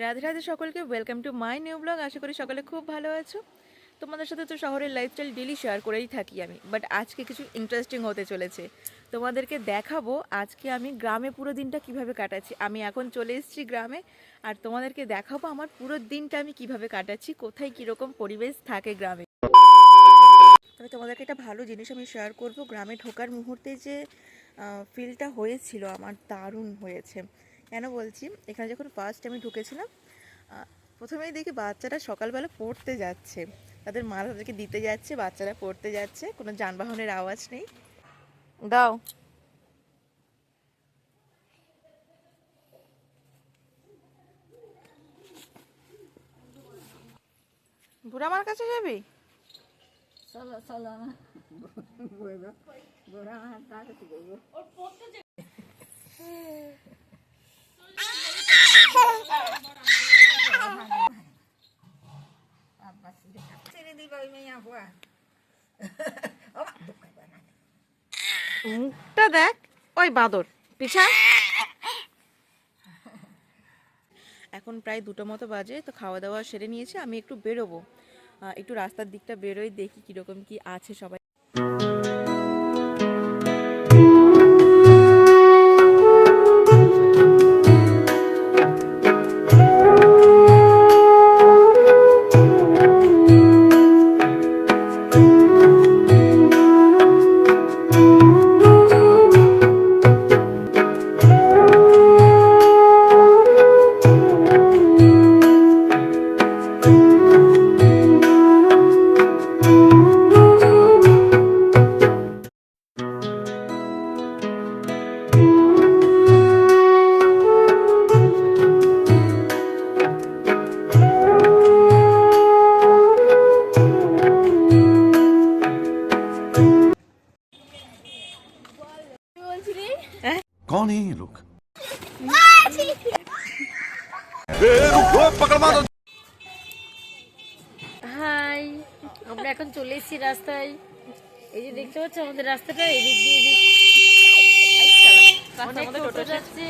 রাধে রাধে সকলকে, welcome to my new blog. আশা করি সকলে খুব ভালো আছো। তোমাদের সাথে তো শহরের লাইফস্টাইল ডেলি শেয়ার করেই থাকি আমি, বাট আজকে কিছু ইন্টারেস্টিং হতে চলেছে। তোমাদেরকে দেখাবো আজকে আমি গ্রামে পুরো দিনটা কিভাবে কাটাচ্ছি। আমি এখন চলে এসেছি গ্রামে, আর তোমাদেরকে দেখাবো আমার পুরো দিনটা আমি কিভাবে কাটাচ্ছি, কোথায় কীরকম পরিবেশ থাকে গ্রামে। তবে তোমাদেরকে একটা ভালো জিনিস আমি শেয়ার করব। গ্রামে ঢোকার মুহূর্তে যে ফিলটা হয়েছিল আমার, দারুণ হয়েছে। কেন বলছি, এখানে যখন ফার্স্ট আমি ঢুকেছিলাম, প্রথমেই দেখি বাচ্চারা সকালবেলা পড়তে যাচ্ছে, তাদের মা তাদেরকে দিতে যাচ্ছে, বাচ্চারা পড়তে যাচ্ছে, কোনো যানবাহনের আওয়াজ নেই। দাও, বুড়া মার কাছে যাবি? চলো চলো বুড়া আমার কাছে যাইব। ছেড়ে দিবা ওই মেয়ে আবুয়া মুখটা দেখ, ওই বাঁদর পিছা। এখন প্রায় 2টো মতো বাজে, তো খাওয়া দাওয়া সেরে নিয়েছে। আমি একটু বেরোবো, একটু রাস্তার দিকটা বেরোই, দেখি কীরকম কি আছে সবাই। कौन है ये लोग? হাই, আমরা এখন চলে এসেছি রাস্তায়। এই যে দেখতে পাচ্ছ আমাদের রাস্তাটা, এদিক দিয়ে অনেক টোটো যাচ্ছে।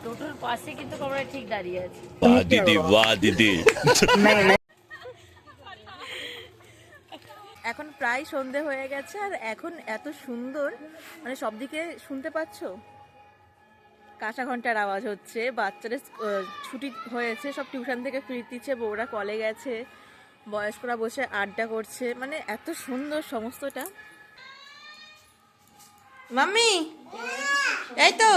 টোটোর পাশে কিন্তু আমরা ঠিক দাঁড়িয়ে আছি। वाह दीदी वाह दीदी। এখন প্রায় সন্ধে হয়ে গেছে, আর এখন এত সুন্দর, মানে সব দিকে শুনতে পাচ্ছ কাঁসা ঘন্টার আওয়াজ হচ্ছে। বাচ্চারা ছুটি হয়েছে, সব টিউশন থেকে ফিরতিছে, বউরা কলে গেছে, বয়স্করা বসে আড্ডা করছে, মানে এত সুন্দর সমস্তটা। মাম্মি এই তো